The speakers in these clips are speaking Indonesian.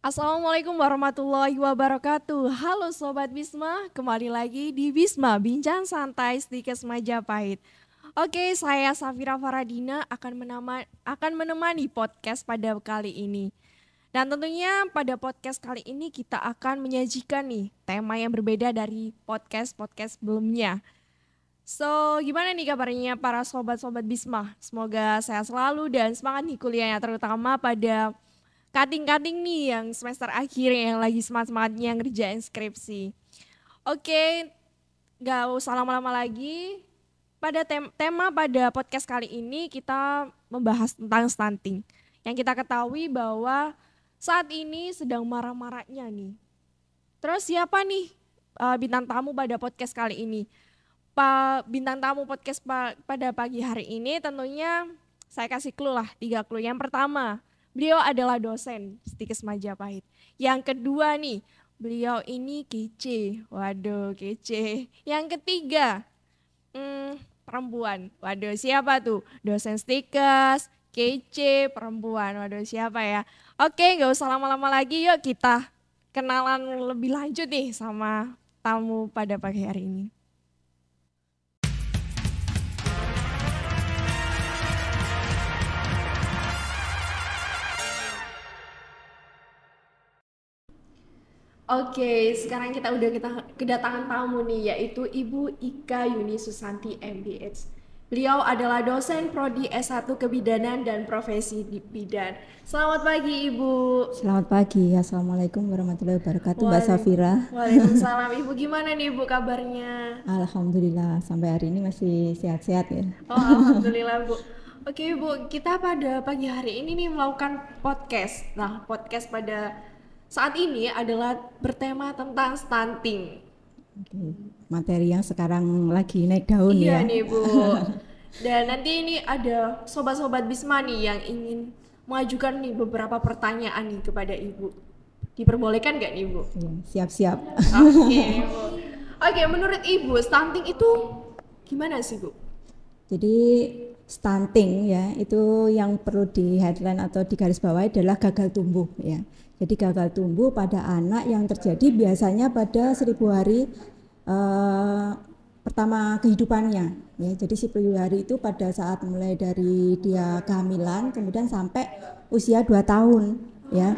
Assalamualaikum warahmatullahi wabarakatuh. Halo Sobat Bisma, kembali lagi di Bisma Bincang Santai Stikes Majapahit. Oke, saya Safira Faradina akan menemani podcast pada kali ini. Dan tentunya pada podcast kali ini kita akan menyajikan nih tema yang berbeda dari podcast-podcast sebelumnya. So, gimana nih kabarnya para sobat-sobat Bisma? Semoga sehat selalu dan semangat nih kuliahnya, terutama pada kating-kating nih yang semester akhir yang lagi semangat-semangatnya ngerjain skripsi. Oke, gak usah lama-lama lagi. Pada tema pada podcast kali ini kita membahas tentang stunting. Yang kita ketahui bahwa saat ini sedang marah-marahnya nih. Terus siapa nih bintang tamu pada podcast kali ini? Bintang tamu podcast pada pagi hari ini tentunya saya kasih clue lah, 3 clue. Yang pertama, beliau adalah dosen Stikes Majapahit. Yang kedua nih, beliau ini kece. Waduh, kece. Yang ketiga, perempuan. Waduh, siapa tuh? Dosen Stikes, kece, perempuan. Waduh, siapa ya? Oke, gak usah lama-lama lagi. Yuk kita kenalan lebih lanjut nih sama tamu pada pagi hari ini. Oke, sekarang kita kedatangan tamu nih, yaitu Ibu Ika Yuni Susanti MBH. Beliau adalah dosen Prodi S1 Kebidanan dan Profesi di Bidan. Selamat pagi Ibu. Selamat pagi, Assalamualaikum warahmatullahi wabarakatuh, Mbak Safira. Waalaikumsalam. Ibu gimana nih Ibu kabarnya? Alhamdulillah, sampai hari ini masih sehat-sehat ya. Oh, alhamdulillah Bu. Oke Bu, kita pada pagi hari ini nih melakukan podcast. Nah, podcast pada saat ini adalah bertema tentang stunting. Oke. Materi yang sekarang lagi naik daun ya. Iya nih Bu. Dan nanti ini ada sobat-sobat Bisma nih yang ingin mengajukan nih beberapa pertanyaan nih kepada Ibu. Diperbolehkan nggak nih Bu? Iya, siap-siap. Oke Bu. Oke, menurut Ibu stunting itu gimana sih Bu? Jadi stunting ya, itu yang perlu di headline atau di garis bawah adalah gagal tumbuh ya. Jadi gagal tumbuh pada anak yang terjadi biasanya pada 1000 hari pertama kehidupannya ya. Jadi 1000 hari itu pada saat mulai dari dia kehamilan kemudian sampai usia 2 tahun ya,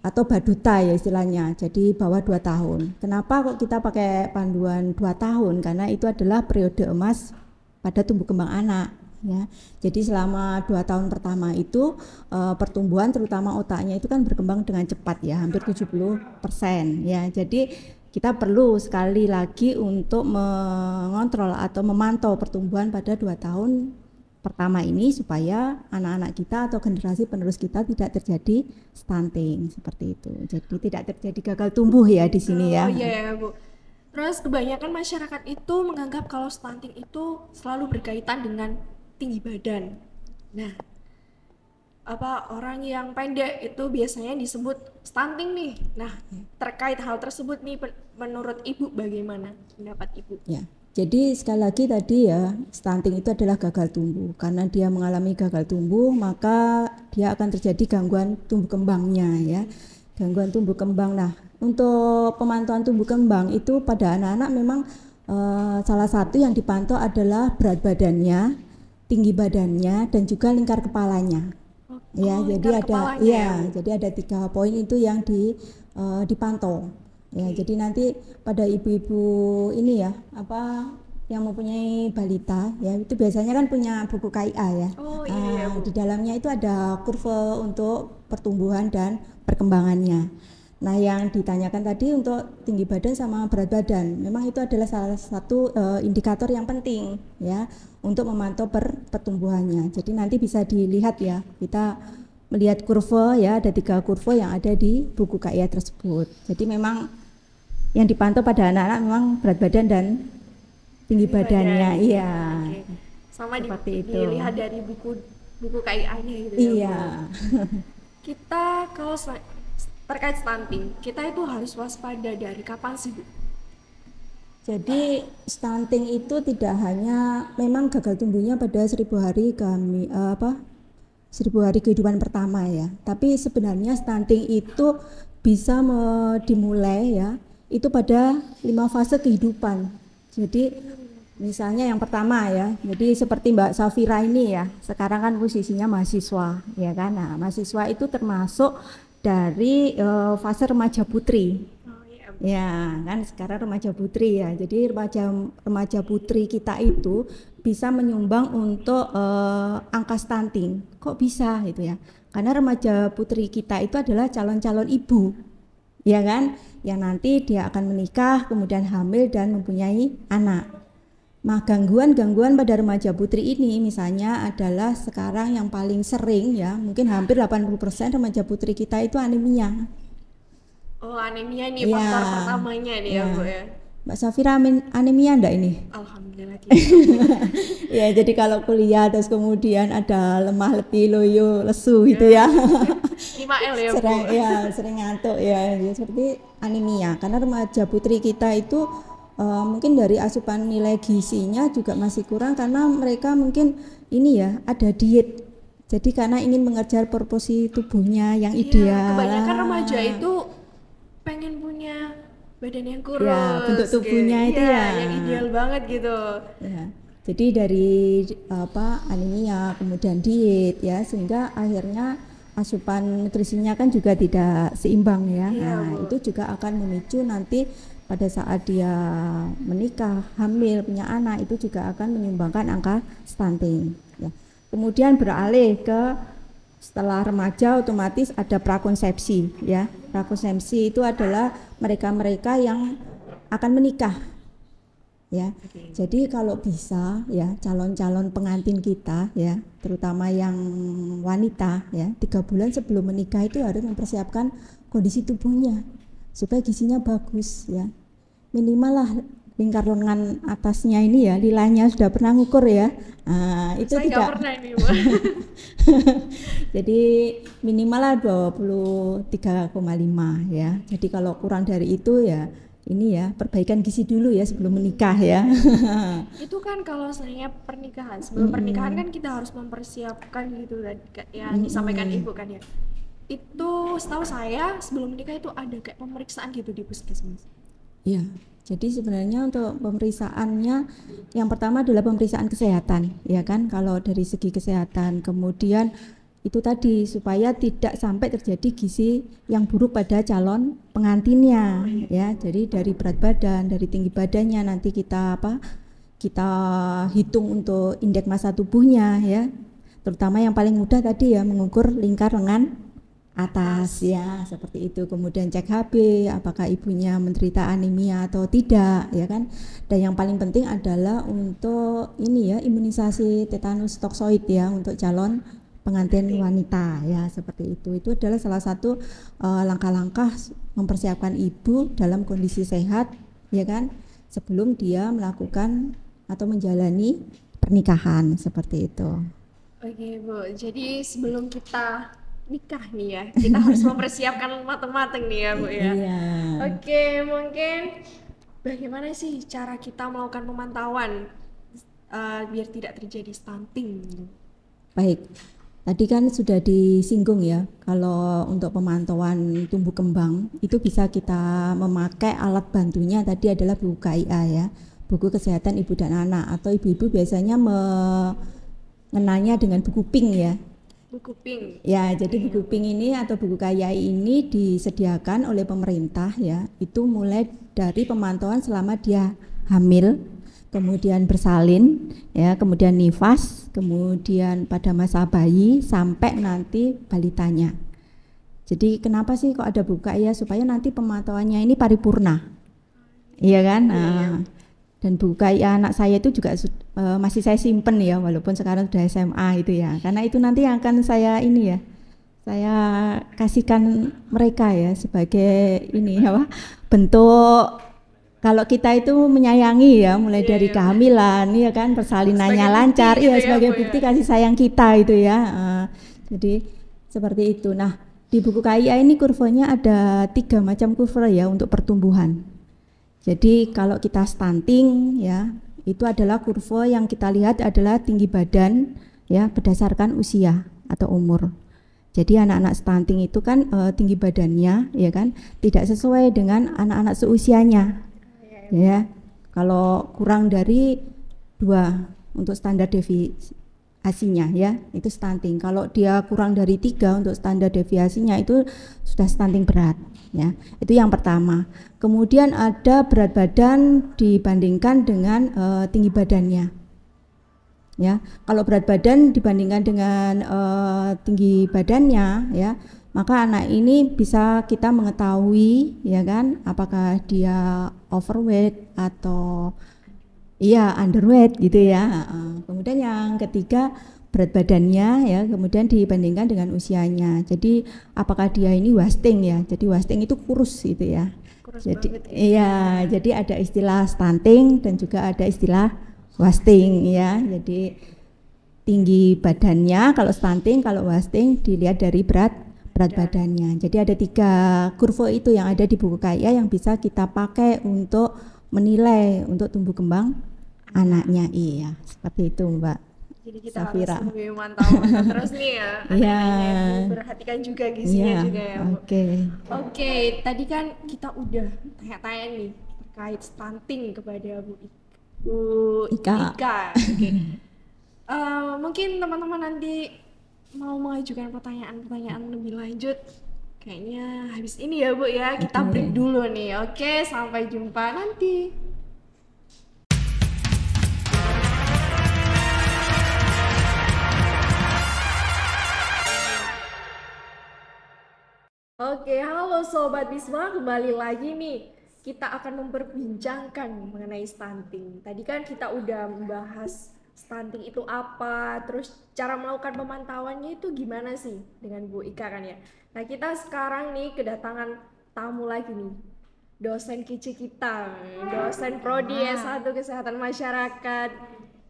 atau baduta ya istilahnya, jadi bawah 2 tahun. Kenapa kok kita pakai panduan 2 tahun? Karena itu adalah periode emas pada tumbuh kembang anak ya. Jadi selama 2 tahun pertama itu pertumbuhan terutama otaknya itu kan berkembang dengan cepat ya, hampir 70% ya. Jadi kita perlu sekali lagi untuk mengontrol atau memantau pertumbuhan pada 2 tahun pertama ini supaya anak-anak kita atau generasi penerus kita tidak terjadi stunting seperti itu. Jadi tidak terjadi gagal tumbuh ya di sini ya. Oh iya Bu. Terus kebanyakan masyarakat itu menganggap kalau stunting itu selalu berkaitan dengan tinggi badan. Nah, orang yang pendek itu biasanya disebut stunting nih. Nah, terkait hal tersebut nih menurut Ibu bagaimana pendapat Ibu? Ya. Jadi sekali lagi tadi ya, stunting itu adalah gagal tumbuh. Karena dia mengalami gagal tumbuh, maka dia akan terjadi gangguan tumbuh kembangnya ya. Gangguan tumbuh kembang. Nah, untuk pemantauan tumbuh kembang itu pada anak-anak memang salah satu yang dipantau adalah berat badannya, tinggi badannya, dan juga lingkar kepalanya. Ya, jadi ada jadi ada 3 poin itu yang dipantau. Ya, jadi nanti pada ibu-ibu ini ya, yang mempunyai balita ya, itu biasanya kan punya buku KIA ya. Oh iya, di dalamnya itu ada kurva untuk pertumbuhan dan perkembangannya. Nah, yang ditanyakan tadi untuk tinggi badan sama berat badan, memang itu adalah salah satu indikator yang penting ya untuk memantau pertumbuhannya. Jadi nanti bisa dilihat ya, kita melihat kurva ya, ada 3 kurva yang ada di buku KIA tersebut. Jadi memang yang dipantau pada anak-anak memang berat badan dan tinggi badannya, iya. Oke. Sama seperti itu. Dilihat dari buku KIA-nya gitu ya. Iya. Kita kalau terkait stunting, kita itu harus waspada dari kapan sih Bu? Jadi stunting itu tidak hanya memang gagal tumbuhnya pada 1000 hari 1000 hari kehidupan pertama ya. Tapi sebenarnya stunting itu bisa dimulai ya itu pada 5 fase kehidupan. Jadi misalnya yang pertama ya, jadi seperti Mbak Safira ini ya, sekarang kan posisinya mahasiswa ya kan. Nah, mahasiswa itu termasuk dari fase remaja putri. Ya kan sekarang remaja putri ya. Jadi remaja putri kita itu bisa menyumbang untuk angka stunting. Kok bisa gitu ya? Karena remaja putri kita itu adalah calon-calon ibu, ya kan? Yang nanti dia akan menikah, kemudian hamil dan mempunyai anak. Nah, gangguan-gangguan pada remaja putri ini misalnya adalah sekarang yang paling sering ya, mungkin hampir 80% remaja putri kita itu anemia. Oh, anemia nih faktor pertamanya nih ya Bu ya. Mbak Safira anemia enggak ini? Alhamdulillah tidak. Ya, jadi kalau kuliah terus kemudian ada lemah letih, loyo, lesu gitu ya. 5L ya Bu. Sering ngantuk ya, seperti anemia. Karena remaja putri kita itu mungkin dari asupan nilai gizinya juga masih kurang karena mereka mungkin ini ya ada diet. Jadi karena ingin mengejar proporsi tubuhnya yang ideal. Kebanyakan remaja itu pengen punya badan yang kurus, ya, bentuk tubuhnya itu ya yang ideal banget gitu. Ya, jadi dari anemia kemudian diet ya, sehingga akhirnya asupan nutrisinya kan juga tidak seimbang ya. Nah, itu juga akan memicu nanti pada saat dia menikah, hamil, punya anak itu juga akan menyumbangkan angka stunting. Ya. Kemudian beralih ke setelah remaja otomatis ada prakonsepsi ya. Prakonsepsi itu adalah mereka-mereka yang akan menikah ya. Jadi kalau bisa ya calon-calon pengantin kita ya, terutama yang wanita ya, 3 bulan sebelum menikah itu harus mempersiapkan kondisi tubuhnya supaya gizinya bagus ya. Minimal lah lingkar lengan atasnya ini ya, lilanya sudah pernah ngukur ya. Nah, itu saya tidak pernah ini, Bu. Jadi minimal lah 23,5 ya. Jadi kalau kurang dari itu ya ini ya perbaikan gizi dulu ya sebelum menikah ya. Itu kan kalau saya pernikahan, sebelum pernikahan kan kita harus mempersiapkan gitu ya, disampaikan Ibu kan ya. Itu setahu saya sebelum menikah itu ada kayak pemeriksaan gitu di puskesmas. Iya. Jadi sebenarnya untuk pemeriksaannya yang pertama adalah pemeriksaan kesehatan ya kan, kalau dari segi kesehatan. Kemudian itu tadi supaya tidak sampai terjadi gizi yang buruk pada calon pengantinnya ya. Jadi dari berat badan, dari tinggi badannya nanti kita hitung untuk indeks massa tubuhnya ya. Terutama yang paling mudah tadi ya mengukur lingkar lengan atas ya, seperti itu. Kemudian cek HB apakah ibunya menderita anemia atau tidak ya kan. Dan yang paling penting adalah untuk ini ya, imunisasi tetanus toksoid ya untuk calon pengantin wanita ya, seperti itu. Itu adalah salah satu langkah-langkah mempersiapkan ibu dalam kondisi sehat ya kan, sebelum dia melakukan atau menjalani pernikahan, seperti itu. Oke Bu, jadi sebelum kita nikah nih ya, kita harus mempersiapkan matang-matang nih ya Bu ya. Iya. Oke, mungkin bagaimana sih cara kita melakukan pemantauan biar tidak terjadi stunting? Baik, tadi kan sudah disinggung ya, kalau untuk pemantauan tumbuh kembang itu bisa kita memakai alat bantunya tadi adalah buku KIA ya, buku kesehatan ibu dan anak, atau ibu-ibu biasanya mengenalnya dengan buku pink ya. Buku pink. Ya, jadi buku pink ini atau buku KIA ini disediakan oleh pemerintah ya. Itu mulai dari pemantauan selama dia hamil, kemudian bersalin, ya, kemudian nifas, kemudian pada masa bayi sampai nanti balitanya. Jadi kenapa sih kok ada buku KIA? Supaya nanti pemantauannya ini paripurna, iya kan? Nah, dan buku KIA anak saya itu juga masih saya simpen ya, walaupun sekarang sudah SMA itu ya, karena itu nanti yang akan saya ini ya, saya kasihkan mereka ya sebagai ini apa, bentuk kalau kita itu menyayangi ya, mulai dari kehamilan ya kan, persalinannya lancar ya, sebagai bukti kasih sayang kita itu ya. Jadi seperti itu. Nah, di buku KIA ini kurvanya ada 3 macam kurva ya untuk pertumbuhan. Jadi kalau kita stunting ya, itu adalah kurva yang kita lihat adalah tinggi badan ya berdasarkan usia atau umur. Jadi anak-anak stunting itu kan tinggi badannya ya kan tidak sesuai dengan anak-anak seusianya. Ya. Kalau kurang dari 2 untuk standar deviasinya ya, itu stunting. Kalau dia kurang dari 3 untuk standar deviasinya itu sudah stunting berat ya. Itu yang pertama. Kemudian ada berat badan dibandingkan dengan tinggi badannya. Ya, kalau berat badan dibandingkan dengan tinggi badannya ya, maka anak ini bisa kita mengetahui ya kan apakah dia overweight atau iya underweight gitu ya. Kemudian yang ketiga berat badannya ya, kemudian dibandingkan dengan usianya. Jadi apakah dia ini wasting ya? Jadi wasting itu kurus gitu ya. Kurus jadi banget, iya, jadi ada istilah stunting dan juga ada istilah wasting ya. Jadi tinggi badannya kalau stunting, kalau wasting dilihat dari berat badannya. Jadi ada 3 kurva itu yang ada di buku Kaya yang bisa kita pakai untuk menilai untuk tumbuh kembang anaknya. Iya, seperti itu Mbak. Jadi kita Safira. harus lebih mantau terus nih ya. Iya. Perhatikan juga gizinya Iya, juga ya. oke. Oke, tadi kan kita udah tanya-tanya nih terkait stunting kepada Bu Ika. Oke. Mungkin teman-teman nanti mau mengajukan pertanyaan-pertanyaan lebih lanjut. Kayaknya habis ini ya Bu ya, kita break dulu nih. Oke, sampai jumpa nanti. Oke, halo Sobat Bisma, kembali lagi nih. Kita akan memperbincangkan mengenai stunting. Tadi kan kita udah membahas stunting itu apa, terus cara melakukan pemantauannya itu gimana sih dengan Bu Ika kan ya. Nah kita sekarang nih kedatangan tamu lagi nih, dosen kece kita, dosen Prodi S1 Kesehatan Masyarakat,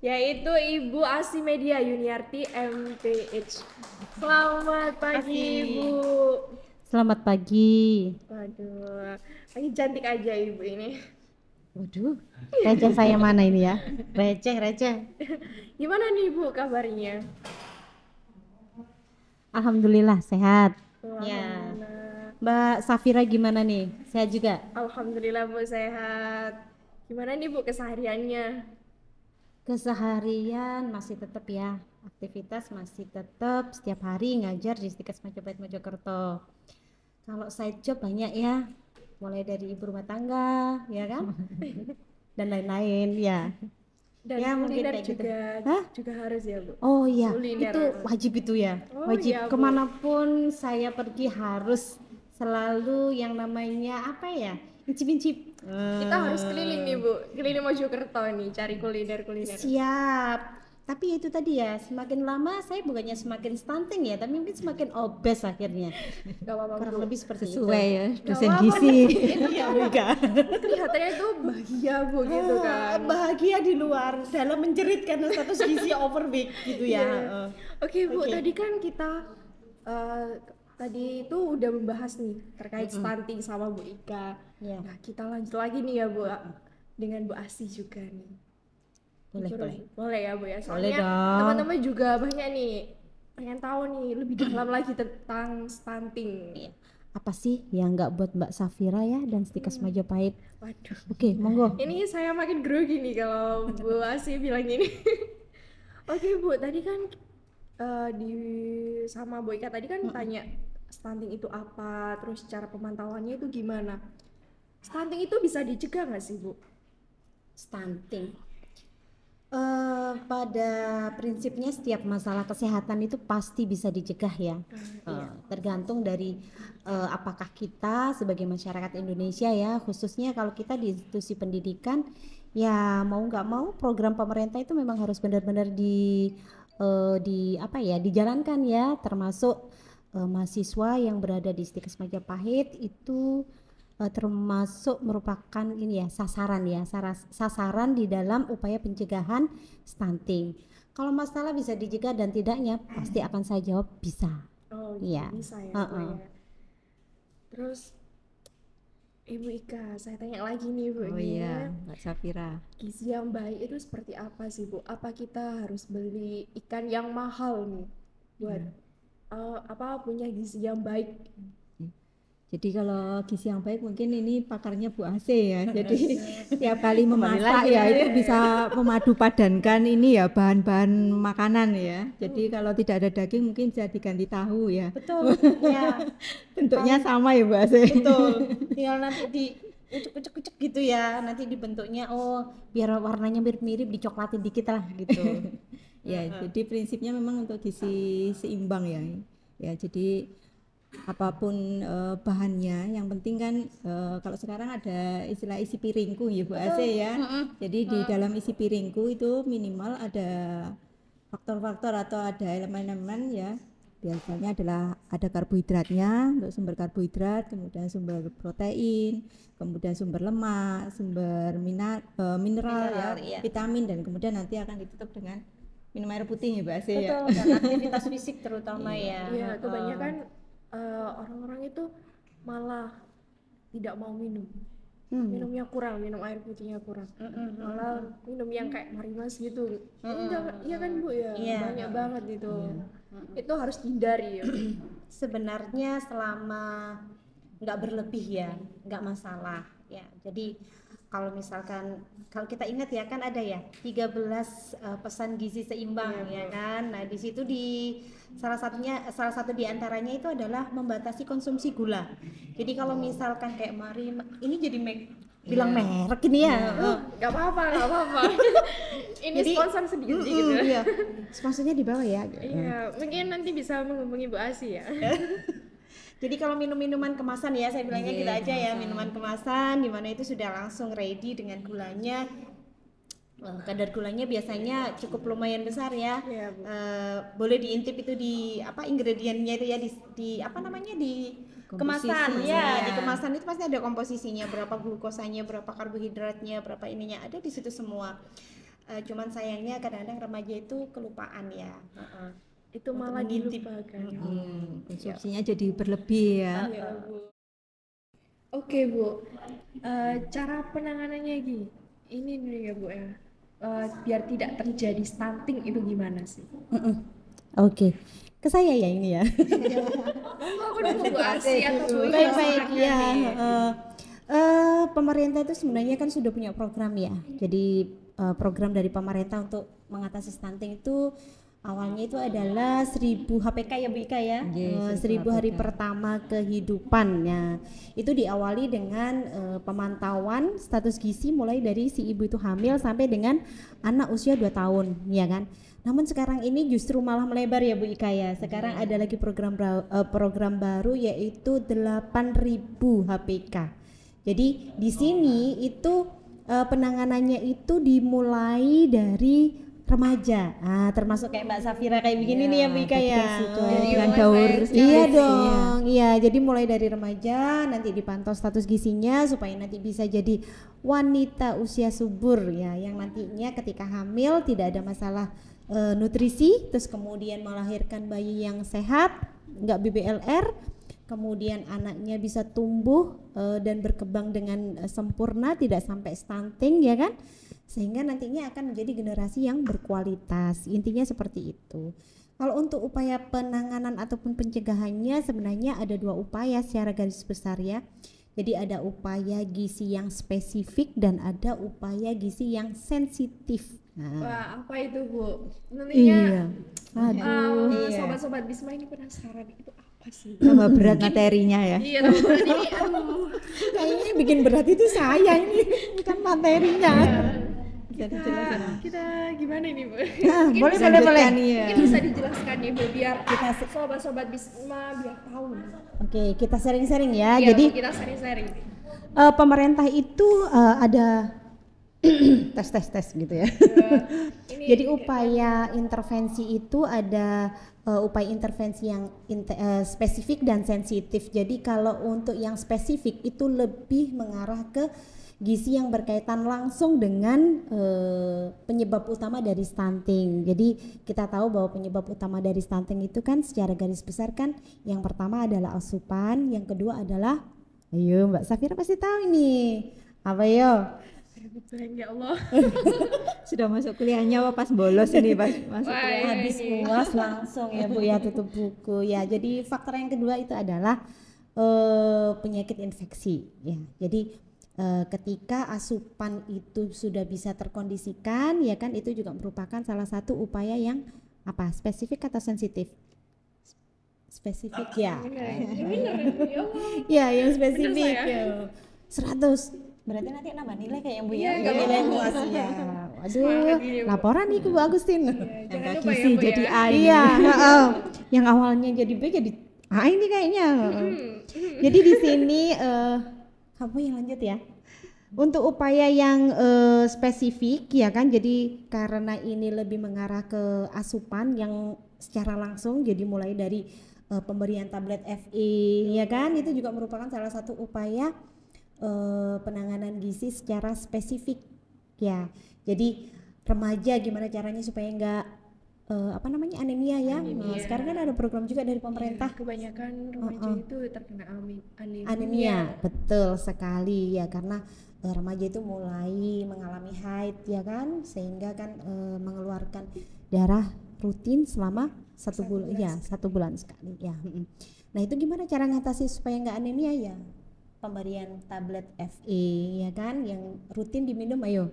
yaitu Ibu Asi Media Yuniarti MPH. Selamat pagi Ibu. Selamat pagi. Waduh, lagi cantik aja Ibu ini. Waduh, receh saya mana ini ya? Receh. Gimana nih Bu kabarnya? Alhamdulillah sehat. Ya. Alhamdulillah. Mbak Safira gimana nih? Sehat juga? Alhamdulillah Bu sehat. Gimana nih Bu kesehariannya? Keseharian masih tetap ya. Aktivitas masih tetap setiap hari ngajar di Stikes Majapahit Mojokerto. Kalau side job banyak ya. Mulai dari ibu rumah tangga, ya kan? Dan lain-lain ya. Dan Ya, mungkin kuliner kayak gitu. juga harus ya Bu. Oh iya, Kuliner. itu wajib itu ya. Oh, Wajib iya, Bu. kemanapun saya pergi harus selalu yang namanya apa ya? Incip-incip. Kita harus keliling nih Bu, keliling Mojokerto nih cari kuliner-kuliner. Siap. Tapi itu tadi ya, semakin lama saya bukannya semakin stunting ya, tapi mungkin semakin obes akhirnya. Gak apa-apa Kurang Bu. lebih seperti Sesuai itu. ya, dosen apa-apa. gizi. Iya, enggak. Kelihatannya itu bahagia Bu gitu kan. Bahagia di luar dalam menjerit karena status gizi overweight gitu ya. Iya. Oke Bu, Oke. tadi kan kita tadi itu udah membahas nih terkait stunting sama Bu Ika. Iya. Nah kita lanjut lagi nih ya Bu, dengan Bu Asi juga nih. Boleh ya Bu ya. Boleh Soalnya dong. teman-teman juga banyak nih pengen tahu nih lebih dalam lagi tentang stunting. Iya. Apa sih yang nggak buat Mbak Safira ya dan Stikes Majapahit? Waduh. Oke, monggo. Ini saya makin grogi nih kalau Bu Asi bilang ini. Oke Bu, tadi kan di sama Bu Ika tadi kan tanya stunting itu apa, terus cara pemantauannya itu gimana. Stunting itu bisa dicegah nggak sih Bu? Stunting. Pada prinsipnya setiap masalah kesehatan itu pasti bisa dicegah ya. Tergantung dari apakah kita sebagai masyarakat Indonesia ya, khususnya kalau kita di institusi pendidikan ya mau nggak mau program pemerintah itu memang harus benar-benar dijalankan ya, termasuk mahasiswa yang berada di Stikes Majapahit itu termasuk merupakan ini ya sasaran di dalam upaya pencegahan stunting. Kalau masalah bisa dicegah dan tidaknya pasti akan saya jawab bisa. Oh Iya. bisa ya Bu ya. Terus Ibu Ika, saya tanya lagi nih Bu. Oh iya, Mbak Safira. Gizi yang baik itu seperti apa sih Bu? Apa kita harus beli ikan yang mahal nih buat punya gizi yang baik. Jadi kalau gizi yang baik mungkin ini pakarnya Bu Ase ya. Jadi tiap kali memasak ya itu bisa memadu padankan ini ya bahan-bahan makanan ya. Jadi kalau tidak ada daging mungkin bisa diganti tahu ya. Betul, ya. Bentuknya sama ya Bu Ase. Betul. Tinggal nanti di ucek-ucek gitu ya. Nanti dibentuknya biar warnanya mirip-mirip dicoklatin dikit lah gitu. Ya, jadi prinsipnya memang untuk gizi seimbang ya. Ya, jadi apapun bahannya, yang penting kan kalau sekarang ada istilah isi piringku ya Bu Ase ya. Jadi di dalam isi piringku itu minimal ada faktor-faktor atau ada elemen-elemen ya. Biasanya adalah ada karbohidratnya, untuk sumber karbohidrat, kemudian sumber protein, kemudian sumber lemak, sumber mineral ya, iya. vitamin, dan kemudian nanti akan ditutup dengan minum air putih ya Bu Ase ya. Betul, dan aktivitas fisik terutama ya. Iya, kebanyakan orang-orang itu malah tidak mau minum. Minumnya kurang, minum air putihnya kurang. Malah minum yang kayak Marimas gitu. Iya kan Bu ya, banyak banget itu. Itu harus dihindari ya. Sebenarnya selama nggak berlebih ya, nggak masalah ya. Jadi kalau misalkan kalau kita ingat ya kan ada ya 13 pesan gizi seimbang ya kan. Nah, di situ salah satu di antaranya itu adalah membatasi konsumsi gula. Jadi kalau misalkan kayak ini jadi bilang merek ini ya. Gak apa-apa. Ini Jadi, sponsor sedikit gitu. Iya. Sponsornya di bawah ya. Iya, mungkin nanti bisa menghubungi Bu Asi ya. Jadi kalau minuman kemasan ya, saya bilangnya gitu aja ya, minuman kemasan dimana itu sudah langsung ready dengan gulanya. Kadar gulanya biasanya cukup lumayan besar ya. Boleh diintip itu di ingredientnya itu ya di kemasan ya. Di kemasan itu pasti ada komposisinya, berapa glukosanya, berapa karbohidratnya, berapa ininya, ada di situ semua. Cuman sayangnya kadang-kadang remaja itu kelupaan ya. Itu malah dilupakan. Konsumsinya jadi berlebih ya. Bu. Oke Bu, cara penanganannya ini dulu ya Bu ya. Biar tidak terjadi stunting itu gimana sih? Oke. Ke saya ya ini ya. Aku Bu Asi atau Bu Baik ya. Pemerintah itu sebenarnya kan sudah punya program ya. Jadi program dari pemerintah untuk mengatasi stunting itu awalnya itu adalah 1000 HPK ya Bu Ika ya. 1000 hari pertama kehidupannya. Itu diawali dengan pemantauan status gizi mulai dari si ibu itu hamil sampai dengan anak usia 2 tahun ya kan. Namun sekarang ini justru malah melebar ya Bu Ika ya. Sekarang ada lagi program baru yaitu 8000 HPK. Jadi di sini itu penanganannya itu dimulai dari remaja, termasuk kayak Mbak Safira kayak begini nih ya Bu Ika ya. Dengan daur. Iya dong, iya. Jadi mulai dari remaja nanti dipantau status gizinya supaya nanti bisa jadi wanita usia subur ya, yang nantinya ketika hamil tidak ada masalah nutrisi, terus kemudian melahirkan bayi yang sehat, nggak BBLR, kemudian anaknya bisa tumbuh dan berkembang dengan sempurna, tidak sampai stunting ya kan. Sehingga nantinya akan menjadi generasi yang berkualitas. Intinya seperti itu. Kalau untuk upaya penanganan ataupun pencegahannya sebenarnya ada 2 upaya secara garis besar ya. Jadi ada upaya gizi yang spesifik dan ada upaya gizi yang sensitif. Wah, apa itu Bu? Nantinya sobat-sobat Bisma ini penasaran itu apa sih? Tambah berat materinya ya. Iya, tambah berat ini. Kayaknya bikin berat itu saya ini, bukan materinya. Kita gimana ini Bu? Boleh. Mungkin bisa dijelaskan nih Bu biar kita sobat-sobat Bisma biar tahu. Oke, kita sharing-sharing ya. Iya, Jadi kita sharing-sharing. Pemerintah itu ada tes gitu ya. Jadi upaya intervensi itu ada upaya intervensi yang spesifik dan sensitif. Jadi kalau untuk yang spesifik itu lebih mengarah ke gizi yang berkaitan langsung dengan penyebab utama dari stunting. Jadi kita tahu bahwa penyebab utama dari stunting itu kan secara garis besar kan yang pertama adalah asupan, yang kedua adalah, ayo Mbak Safira pasti tahu ini apa yo? Kebetulan ya Allah. Sudah masuk kuliahnya apa pas bolos ini pas masuk Wah, kuliah? Habis UAS langsung ya Bu ya tutup buku ya. Jadi faktor yang kedua itu adalah penyakit infeksi ya. Jadi ketika asupan itu sudah bisa terkondisikan ya kan, itu juga merupakan salah satu upaya yang apa, spesifik atau sensitif? Spesifik ya. Bener ya Allah. Ya yang spesifik Bener, ya. 100. Berarti nanti nambah nilai kayak yang Bu ya, Iya, nggak nilai apa-apa. UAS ya. Semangat Waduh, ini, Bu. laporan nih ke Bu Agustin. Jangan Angka lupa ya gizi Bu jadi ya. A ini. Iya, heeh. Yang awalnya jadi B jadi A ini kayaknya. Jadi di sini kamu yang lanjut ya. Untuk upaya yang spesifik ya kan, jadi karena ini lebih mengarah ke asupan yang secara langsung, jadi mulai dari pemberian tablet FE ya kan, itu juga merupakan salah satu upaya penanganan gizi secara spesifik ya. Jadi remaja gimana caranya supaya enggak anemia ya. Anemia. Sekarang kan ada program juga dari pemerintah. Kebanyakan remaja itu terkena anemia. Anemia, betul sekali ya, karena remaja itu mulai mengalami haid ya kan, sehingga kan mengeluarkan darah rutin selama satu bulan sekali ya. Nah itu gimana cara ngatasi supaya nggak anemia ya? Pemberian tablet FE ya kan, yang rutin diminum. Ayo,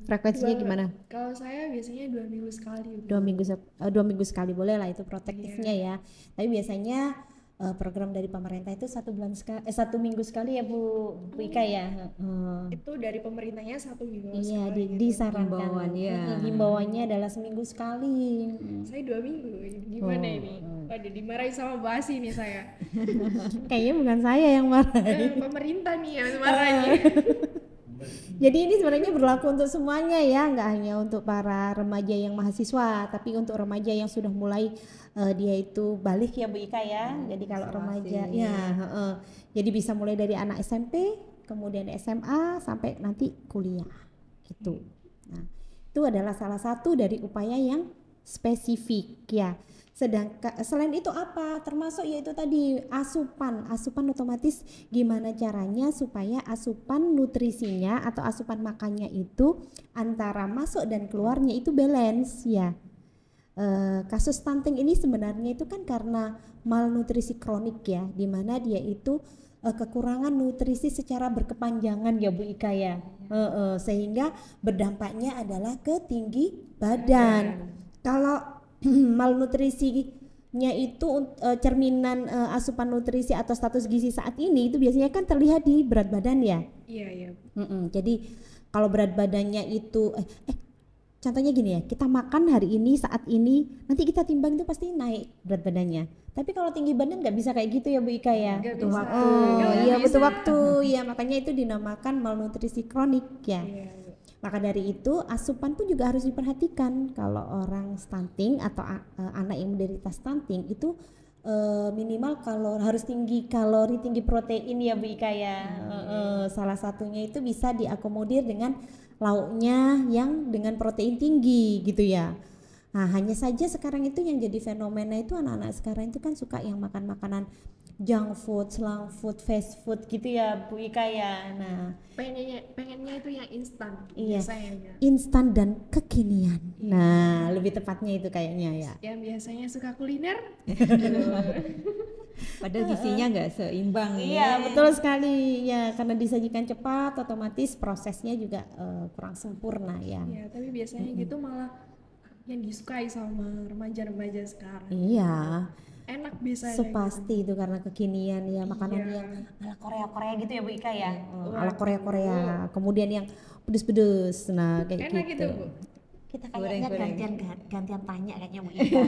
frekuensinya gimana? Kalau saya biasanya 2 minggu sekali. 2 minggu sekali boleh lah, itu protektifnya ya. Tapi biasanya program dari pemerintah itu 1 minggu sekali ya Bu Ika ya. Itu dari pemerintahnya 1 minggu Iya, sekali. disarankan. Himbauannya. Himbauannya adalah seminggu sekali. Saya 2 minggu. Gimana ini? Waduh, dimarahi sama Basi nih saya. Kayaknya bukan saya yang marah. Pemerintah nih yang marahnya. Jadi ini sebenarnya berlaku untuk semuanya ya, nggak hanya untuk para remaja yang mahasiswa, tapi untuk remaja yang sudah mulai dia itu balik ya Bu Ika ya. Jadi kalau remaja ya, jadi bisa mulai dari anak SMP, kemudian SMA sampai nanti kuliah gitu. Nah, itu adalah salah satu dari upaya yang spesifik ya. Sedangkan selain itu apa? Termasuk yaitu tadi asupan otomatis gimana caranya supaya asupan nutrisinya atau asupan makannya itu antara masuk dan keluarnya itu balance ya. Kasus stunting ini sebenarnya itu kan karena malnutrisi kronik ya, dimana dia itu kekurangan nutrisi secara berkepanjangan ya Bu Ika ya. Sehingga berdampaknya adalah ke tinggi badan. Kalau malnutrisinya itu cerminan asupan nutrisi atau status gizi saat ini itu biasanya kan terlihat di berat badan ya. Iya. Jadi kalau berat badannya itu contohnya gini ya, kita makan hari ini saat ini, nanti kita timbang itu pasti naik berat badannya. Tapi kalau tinggi badan nggak bisa kayak gitu ya Bu Ika ya. Butuh waktu. Iya butuh waktu. Ya makanya itu dinamakan malnutrisi kronik ya. Iya. Maka dari itu asupan pun juga harus diperhatikan. Kalau orang stunting atau anak yang menderita stunting itu minimal harus tinggi kalori, tinggi protein ya Bu Ika ya. Salah satunya itu bisa diakomodir dengan lauknya yang dengan protein tinggi gitu ya. Nah hanya saja sekarang itu yang jadi fenomena itu anak-anak sekarang itu kan suka yang makan makanan junk food, slang food, fast food gitu ya Bu Ika ya. Nah pengennya itu yang instan. iya, Biasanya. instan dan kekinian. Nah lebih tepatnya itu kayaknya ya. Yang biasanya suka kuliner. Padahal gizinya nggak seimbang Iya betul sekali ya, karena disajikan cepat otomatis prosesnya juga kurang sempurna ya. Ya, tapi biasanya gitu malah yang disukai sama remaja-remaja sekarang. Iya, Enak biasanya. sepasti itu karena kekinian ya, makanan Iya. yang ala Korea gitu ya Bu Ika ya. Ala Waduh. Korea. Kemudian yang pedes-pedes. Nah kayak Enak gitu. gitu, Bu. Kita kayaknya Goreng-goreng. gantian tanya kayaknya Bu Ika.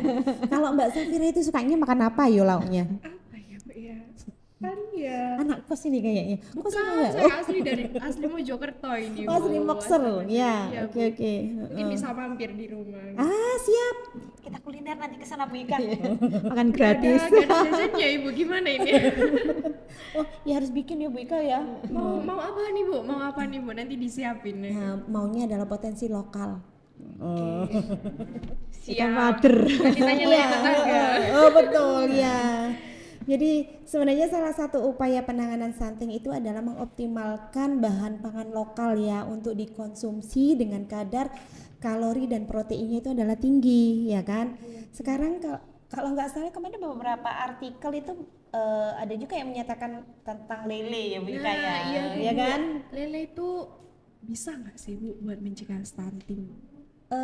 Kalau Mbak Safira itu sukanya makan apa yo lauknya? Apa ya, Bu ya? Kali ya. Anak kos ini kayaknya. Kos Bukan, apa enggak? saya asli Mojokerto ini. Oh, asli Bu. Mokser. Ya, Iya, Bu. oke. Mungkin bisa mampir di rumah. Ah, siap. Kita kuliner nanti ke sana Bu Ika. makan Gak gratis. ada jajannya Ibu, gimana ini? Oh, ya harus bikin ya Bu Ika ya. mau apa nih Bu? Mau apa nih Bu? Nanti disiapin ya. Nah, maunya adalah potensi lokal. Ikan mader. Nanti tanya lagi tetangga. Oh, betul ya. Jadi sebenarnya salah satu upaya penanganan stunting itu adalah mengoptimalkan bahan pangan lokal ya untuk dikonsumsi dengan kadar kalori dan proteinnya itu adalah tinggi, ya kan? Sekarang kalau nggak salah kemarin beberapa artikel itu ada juga yang menyatakan tentang lele ya Bu Ika ya, iya, ya kan? Lele itu bisa nggak sih Bu buat mencegah stunting?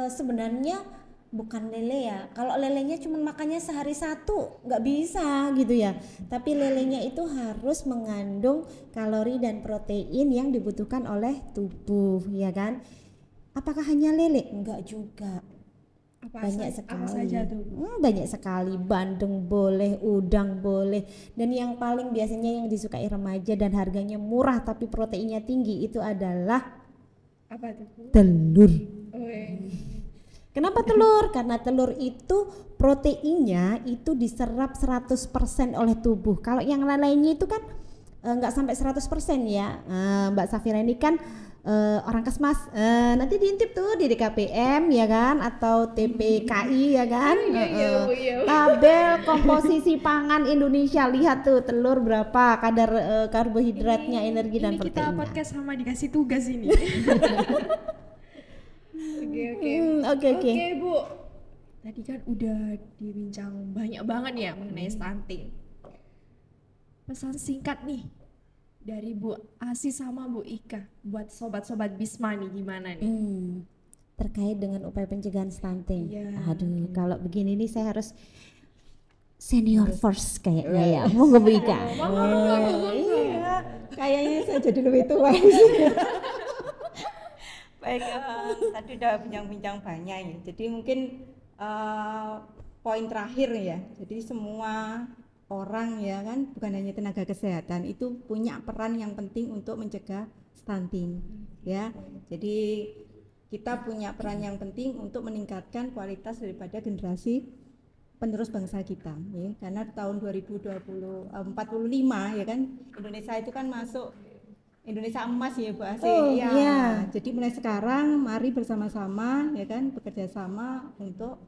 Sebenarnya bukan lele ya. Kalau lelenya cuma makannya sehari satu nggak bisa gitu ya. Tapi lelenya itu harus mengandung kalori dan protein yang dibutuhkan oleh tubuh, ya kan? Apakah hanya lele? Enggak juga. Banyak sekali. Apa saja tuh? Banyak sekali. Bandeng boleh, udang boleh. Dan yang paling biasanya yang disukai remaja dan harganya murah tapi proteinnya tinggi itu adalah Apa tuh? telur. Kenapa telur? Karena telur itu proteinnya itu diserap 100% oleh tubuh. Kalau yang lainnya itu kan nggak sampai 100% ya. Mbak Safira ini kan orang Kesmas, nanti diintip tuh di DKPM ya kan, atau TPKI ya kan. Tabel komposisi pangan Indonesia, lihat tuh telur berapa kadar karbohidratnya, energi dan proteinnya. Ini kita podcast sama dikasih tugas ini. Oke Bu, tadi kan udah dibincang banyak banget ya mengenai stunting. Pesan singkat nih dari Bu Asi sama Bu Ika buat sobat-sobat Bisma nih gimana nih? Terkait dengan upaya pencegahan stunting. Iya. Kalau begini nih saya harus senior first kayaknya ya. Mau nggak Bu Ika? Iya, kayaknya saya jadi lebih tua. Baik, tadi udah bincang-bincang banyak ya. Jadi mungkin poin terakhir ya. Jadi semua orang ya kan, bukan hanya tenaga kesehatan, itu punya peran yang penting untuk mencegah stunting ya. Jadi kita punya peran yang penting untuk meningkatkan kualitas daripada generasi penerus bangsa kita ya. Karena tahun 2045 ya kan, Indonesia itu kan masuk Indonesia emas ya Bu Asi. Iya. Jadi mulai sekarang mari bersama-sama ya kan, bekerja sama untuk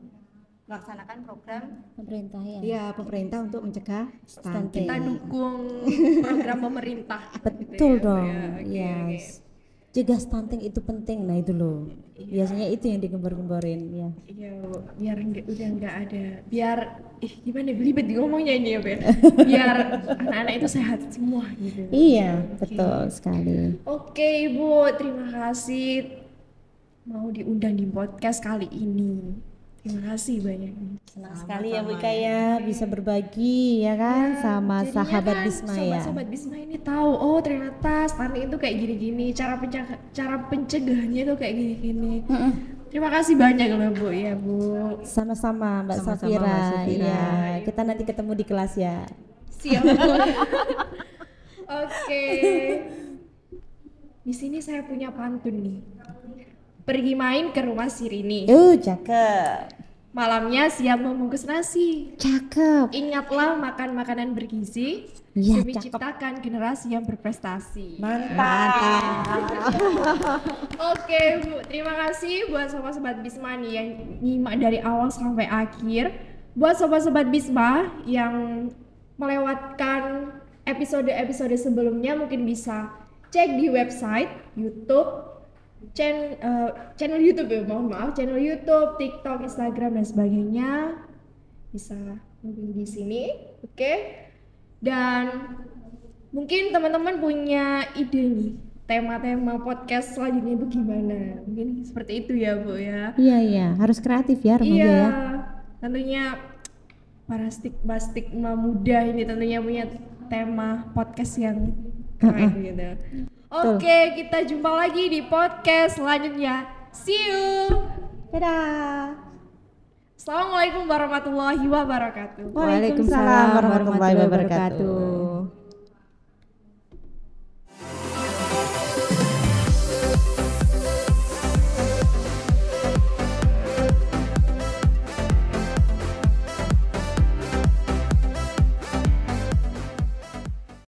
melaksanakan program pemerintah ya. Iya, pemerintah untuk mencegah stunting. Kita dukung program pemerintah. Betul gitu ya, dong. Bu ya. Yes. Cegah stunting itu penting. Nah itu loh. Biasanya itu yang digembar-gemborin ya. Iya, Bu. Biar udah nggak ada. Biar gimana belibet ngomongnya ini ya, Bu. Biar anak-anak itu sehat semua gitu. Iya, betul sekali. Oke, Ibu, terima kasih mau diundang di podcast kali ini. Terima kasih banyak. Senang sekali ya Bu Ika ya bisa berbagi ya kan sama sahabat kan, Bisma ya. Sobat Bisma ini tahu oh ternyata stunting itu kayak gini-gini, cara pencegahannya itu kayak gini-gini. Terima kasih banyak loh Bu ya Bu. Sama-sama Mbak Safira. Ya, kita nanti ketemu di kelas ya. Siap. Oke. Di sini saya punya pantun nih. Pergi main ke rumah si Rini. Cakep. Malamnya siap membungkus nasi. Cakep. Ingatlah makan makanan bergizi Ya, demi cakep. ciptakan generasi yang berprestasi. Mantap. Oke Bu, terima kasih buat sobat-sobat Bisma nih yang nyimak dari awal sampai akhir. Buat sobat-sobat Bisma yang melewatkan episode-episode sebelumnya mungkin bisa cek di website, YouTube, channel YouTube ya, channel YouTube, TikTok, Instagram dan sebagainya bisa mungkin di sini, oke? Dan mungkin teman-teman punya ide nih tema-tema podcast selanjutnya itu gimana? Mungkin seperti itu ya Bu ya. Iya, harus kreatif ya remaja ya. Tentunya para stigma muda ini tentunya punya tema podcast yang keren gitu. Oke, kita jumpa lagi di podcast selanjutnya. See you. Dadah. Assalamualaikum warahmatullahi wabarakatuh. Waalaikumsalam warahmatullahi wabarakatuh.